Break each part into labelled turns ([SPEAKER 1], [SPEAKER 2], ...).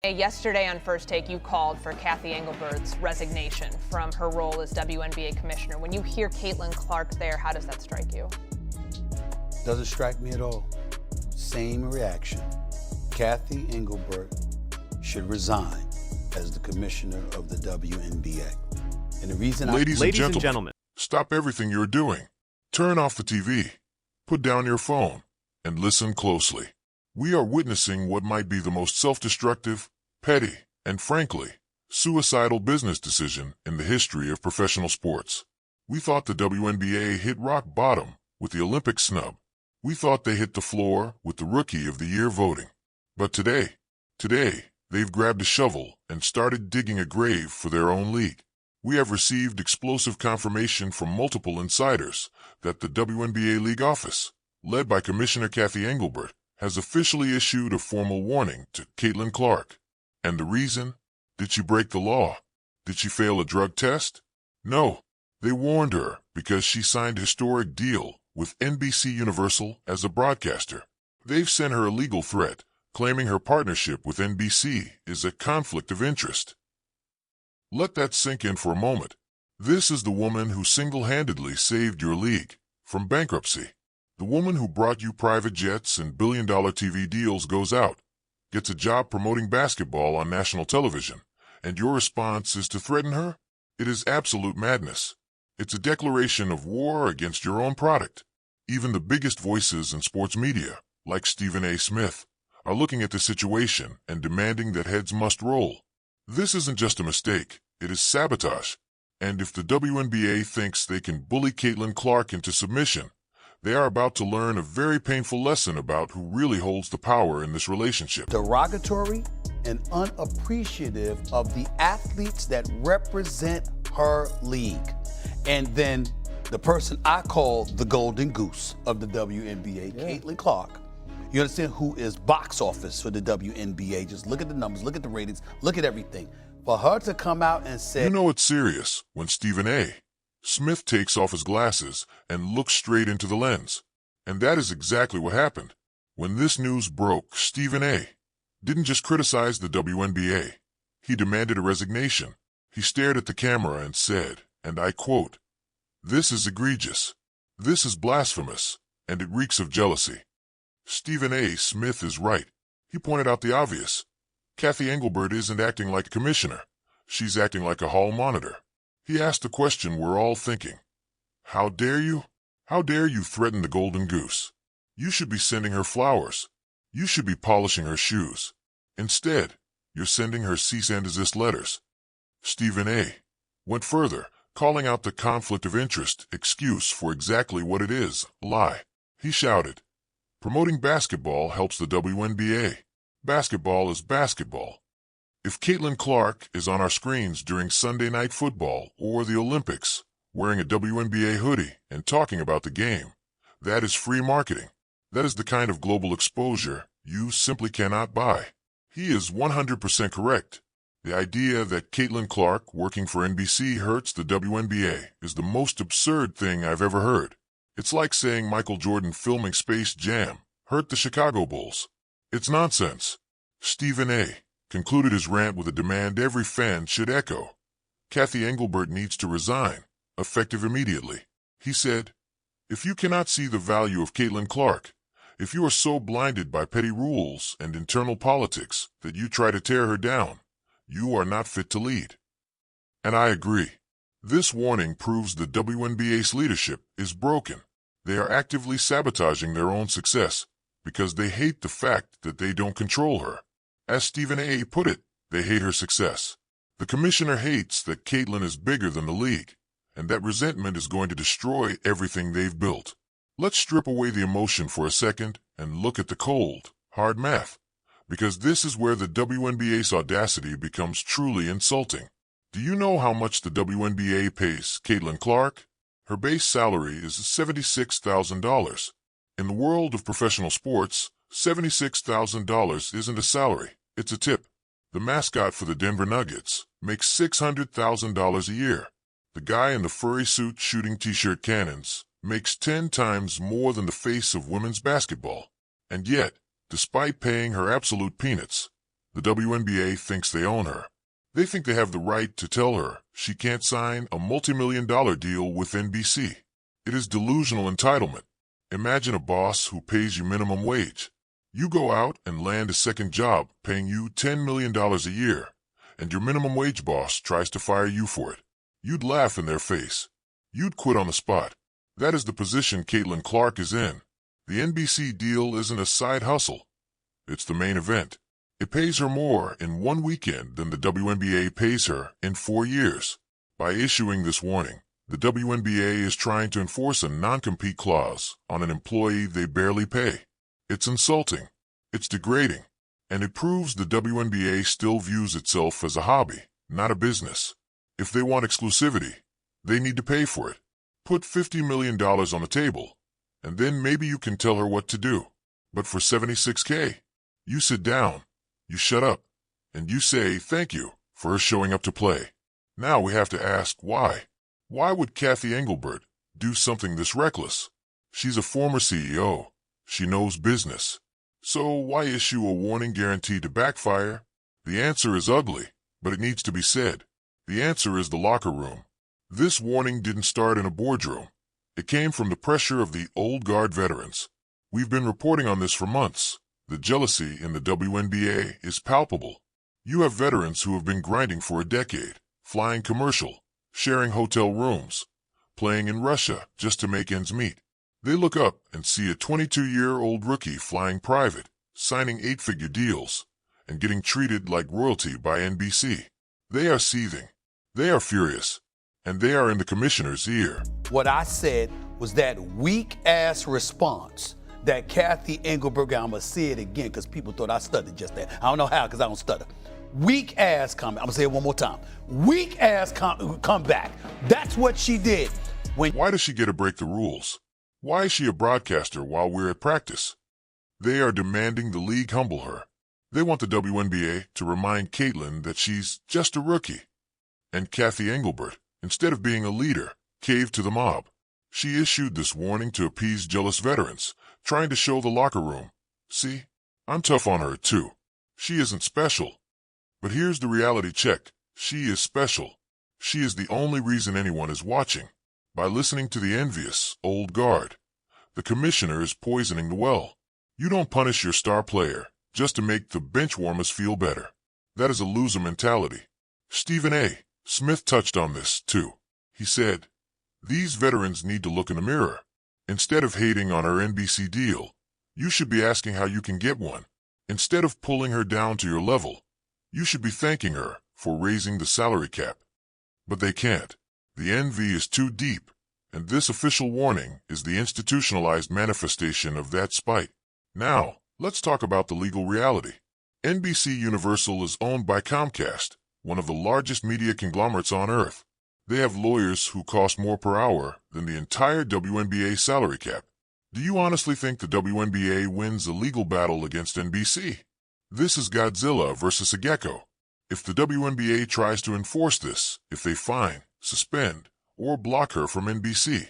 [SPEAKER 1] Yesterday on First Take, you called for Cathy Engelbert's resignation from her role as WNBA Commissioner. When you hear Caitlin Clark there, how does that strike you?
[SPEAKER 2] Doesn't strike me at all. Same reaction. Cathy Engelbert should resign as the commissioner of the WNBA. And the reason
[SPEAKER 3] Ladies and gentlemen, stop everything you're doing. Turn off the TV, put down your phone, and listen closely. We are witnessing what might be the most self-destructive, petty, and frankly, suicidal business decision in the history of professional sports. We thought the WNBA hit rock bottom with the Olympic snub. We thought they hit the floor with the Rookie of the Year voting. But today, they've grabbed a shovel and started digging a grave for their own league. We have received explosive confirmation from multiple insiders that the WNBA League office, led by Commissioner Cathy Engelbert, has officially issued a formal warning to Caitlin Clark. And the reason? Did she break the law? Did she fail a drug test? No. They warned her because she signed a historic deal with NBC Universal as a broadcaster. They've sent her a legal threat, claiming her partnership with NBC is a conflict of interest. Let that sink in for a moment. This is the woman who single-handedly saved your league from bankruptcy. The woman who brought you private jets and billion-dollar TV deals goes out, gets a job promoting basketball on national television, and your response is to threaten her? It is absolute madness. It's a declaration of war against your own product. Even the biggest voices in sports media, like Stephen A. Smith, are looking at the situation and demanding that heads must roll. This isn't just a mistake, it is sabotage. And if the WNBA thinks they can bully Caitlin Clark into submission, they are about to learn a very painful lesson about who really holds the power in this relationship.
[SPEAKER 2] Derogatory and unappreciative of the athletes that represent her league. And then the person I call the golden goose of the WNBA, Caitlin Clark, you understand, who is box office for the WNBA. Just look at the numbers, look at the ratings, look at everything. For her to come out and say...
[SPEAKER 3] You know it's serious when Stephen A. Smith takes off his glasses and looks straight into the lens. And that is exactly what happened. When this news broke, Stephen A. didn't just criticize the WNBA. He demanded a resignation. He stared at the camera and said, and I quote, "This is egregious. This is blasphemous, and it reeks of jealousy." Stephen A. Smith is right. He pointed out the obvious. Cathy Engelbert isn't acting like a commissioner. She's acting like a hall monitor. He asked the question we're all thinking. How dare you? How dare you threaten the golden goose? You should be sending her flowers. You should be polishing her shoes. Instead, you're sending her cease and desist letters. Stephen A. went further, calling out the conflict of interest excuse for exactly what it is, a lie. He shouted, "Promoting basketball helps the WNBA. Basketball is basketball. If Caitlin Clark is on our screens during Sunday Night Football or the Olympics, wearing a WNBA hoodie and talking about the game, that is free marketing. That is the kind of global exposure you simply cannot buy." He is 100% correct. The idea that Caitlin Clark working for NBC hurts the WNBA is the most absurd thing I've ever heard. It's like saying Michael Jordan filming Space Jam hurt the Chicago Bulls. It's nonsense. Stephen A. concluded his rant with a demand every fan should echo. Cathy Engelbert needs to resign, effective immediately. He said, "If you cannot see the value of Caitlin Clark, if you are so blinded by petty rules and internal politics that you try to tear her down, you are not fit to lead." And I agree. This warning proves the WNBA's leadership is broken. They are actively sabotaging their own success because they hate the fact that they don't control her. As Stephen A. put it, they hate her success. The commissioner hates that Caitlin is bigger than the league, and that resentment is going to destroy everything they've built. Let's strip away the emotion for a second and look at the cold, hard math, because this is where the WNBA's audacity becomes truly insulting. Do you know how much the WNBA pays Caitlin Clark? Her base salary is $76,000. In the world of professional sports, $76,000 isn't a salary, it's a tip. The mascot for the Denver Nuggets makes $600,000 a year. The guy in the furry suit shooting t-shirt cannons makes 10 times more than the face of women's basketball. And yet, despite paying her absolute peanuts, The WNBA thinks they own her. They think they have the right to tell her she can't sign a multi-million-dollar deal with NBC. It is delusional entitlement. Imagine a boss who pays you minimum wage. You go out and land a second job paying you $10 million a year, and your minimum wage boss tries to fire you for it. You'd laugh in their face. You'd quit on the spot. That is the position Caitlin Clark is in. The NBC deal isn't a side hustle. It's the main event. It pays her more in one weekend than the WNBA pays her in 4 years. By issuing this warning, the WNBA is trying to enforce a non-compete clause on an employee they barely pay. It's insulting, it's degrading, and it proves the WNBA still views itself as a hobby, not a business. If they want exclusivity, they need to pay for it. Put $50 million on the table, and then maybe you can tell her what to do. But for $76K, you sit down, you shut up, and you say thank you for her showing up to play. Now we have to ask why. Why would Cathy Engelbert do something this reckless? She's a former CEO. She knows business. So why issue a warning guaranteed to backfire? The answer is ugly, but it needs to be said. The answer is the locker room. This warning didn't start in a boardroom. It came from the pressure of the old guard veterans. We've been reporting on this for months. The jealousy in the WNBA is palpable. You have veterans who have been grinding for a decade, flying commercial, sharing hotel rooms, playing in Russia just to make ends meet. They look up and see a 22-year-old rookie flying private, signing 8-figure deals, and getting treated like royalty by NBC. They are seething. They are furious. And they are in the commissioner's ear.
[SPEAKER 2] What I said was that weak-ass response that Cathy Engelbert got. I'm going to say it again because people thought I stuttered just that. I don't know how because I don't stutter. Weak-ass comment. I'm going to say it one more time. Weak-ass comeback. That's what she did.
[SPEAKER 3] Why does she get to break the rules? Why is she a broadcaster while we're at practice? They are demanding the league humble her. They want the WNBA to remind Caitlin that she's just a rookie. And Cathy Engelbert, instead of being a leader, caved to the mob. She issued this warning to appease jealous veterans, trying to show the locker room, see, I'm tough on her too. She isn't special. But here's the reality check. She is special. She is the only reason anyone is watching. By listening to the envious old guard, the commissioner is poisoning the well. You don't punish your star player just to make the bench warmers feel better. That is a loser mentality. Stephen A. Smith touched on this, too. He said, these veterans need to look in the mirror. Instead of hating on her NBC deal, you should be asking how you can get one. Instead of pulling her down to your level, you should be thanking her for raising the salary cap. But they can't. The envy is too deep, and this official warning is the institutionalized manifestation of that spite. Now, let's talk about the legal reality. NBC Universal is owned by Comcast, one of the largest media conglomerates on earth. They have lawyers who cost more per hour than the entire WNBA salary cap. Do you honestly think the WNBA wins a legal battle against NBC? This is Godzilla versus a gecko. If the WNBA tries to enforce this, if they fine, suspend, or block her from NBC,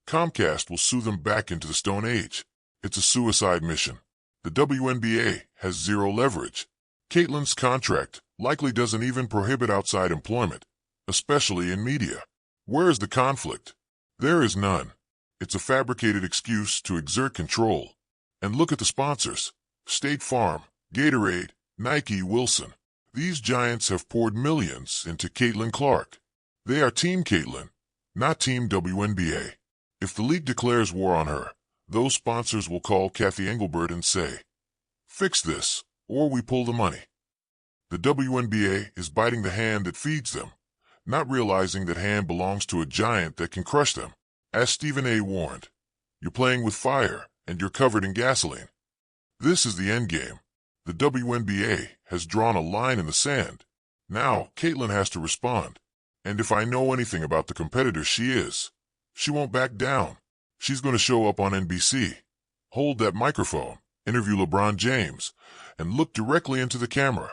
[SPEAKER 3] Comcast will sue them back into the Stone Age. It's a suicide mission. The WNBA has zero leverage. Caitlin's contract likely doesn't even prohibit outside employment, especially in media. Where is the conflict? There is none. It's a fabricated excuse to exert control. And look at the sponsors. State Farm, Gatorade, Nike, Wilson. These giants have poured millions into Caitlin Clark. They are Team Caitlin, not Team WNBA. If the league declares war on her, those sponsors will call Cathy Engelbert and say, fix this, or we pull the money. The WNBA is biting the hand that feeds them, not realizing that hand belongs to a giant that can crush them. As Stephen A. warned, you're playing with fire and you're covered in gasoline. This is the endgame. The WNBA has drawn a line in the sand. Now, Caitlin has to respond. And if I know anything about the competitor she is, she won't back down. She's going to show up on NBC, hold that microphone, interview LeBron James, and look directly into the camera,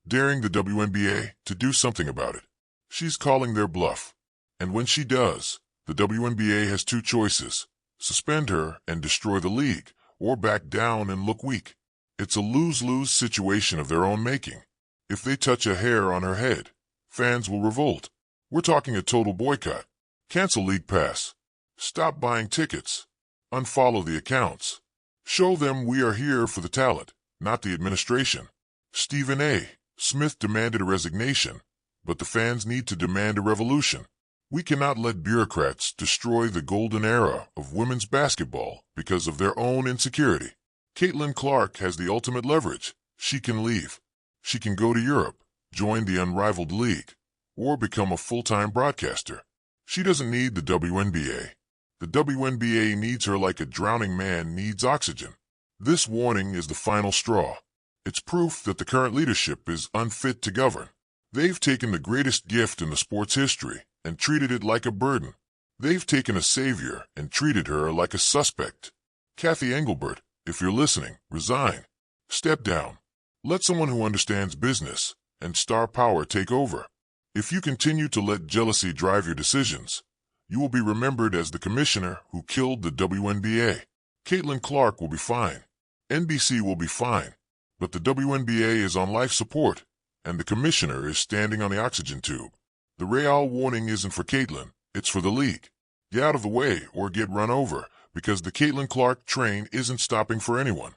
[SPEAKER 3] daring the WNBA to do something about it. She's calling their bluff. And when she does, the WNBA has two choices: suspend her and destroy the league, or back down and look weak. It's a lose-lose situation of their own making. If they touch a hair on her head, fans will revolt. We're talking a total boycott. Cancel league pass. Stop buying tickets. Unfollow the accounts. Show them we are here for the talent, not the administration. Stephen A. Smith demanded a resignation, but the fans need to demand a revolution. We cannot let bureaucrats destroy the golden era of women's basketball because of their own insecurity. Caitlin Clark has the ultimate leverage. She can leave. She can go to Europe, join the unrivaled league, or become a full-time broadcaster. She doesn't need the WNBA. The WNBA needs her like a drowning man needs oxygen. This warning is the final straw. It's proof that the current leadership is unfit to govern. They've taken the greatest gift in the sport's history and treated it like a burden. They've taken a savior and treated her like a suspect. Cathy Engelbert, if you're listening, resign. Step down. Let someone who understands business and star power take over. If you continue to let jealousy drive your decisions, you will be remembered as the commissioner who killed the WNBA. Caitlin Clark will be fine. NBC will be fine. But the WNBA is on life support, and the commissioner is standing on the oxygen tube. The Real warning isn't for Caitlin, it's for the league. Get out of the way or get run over, because the Caitlin Clark train isn't stopping for anyone,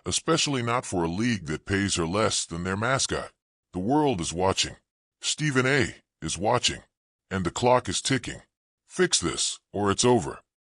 [SPEAKER 3] especially not for a league that pays her less than their mascot. The world is watching. Stephen A. is watching, and the clock is ticking. Fix this, or it's over.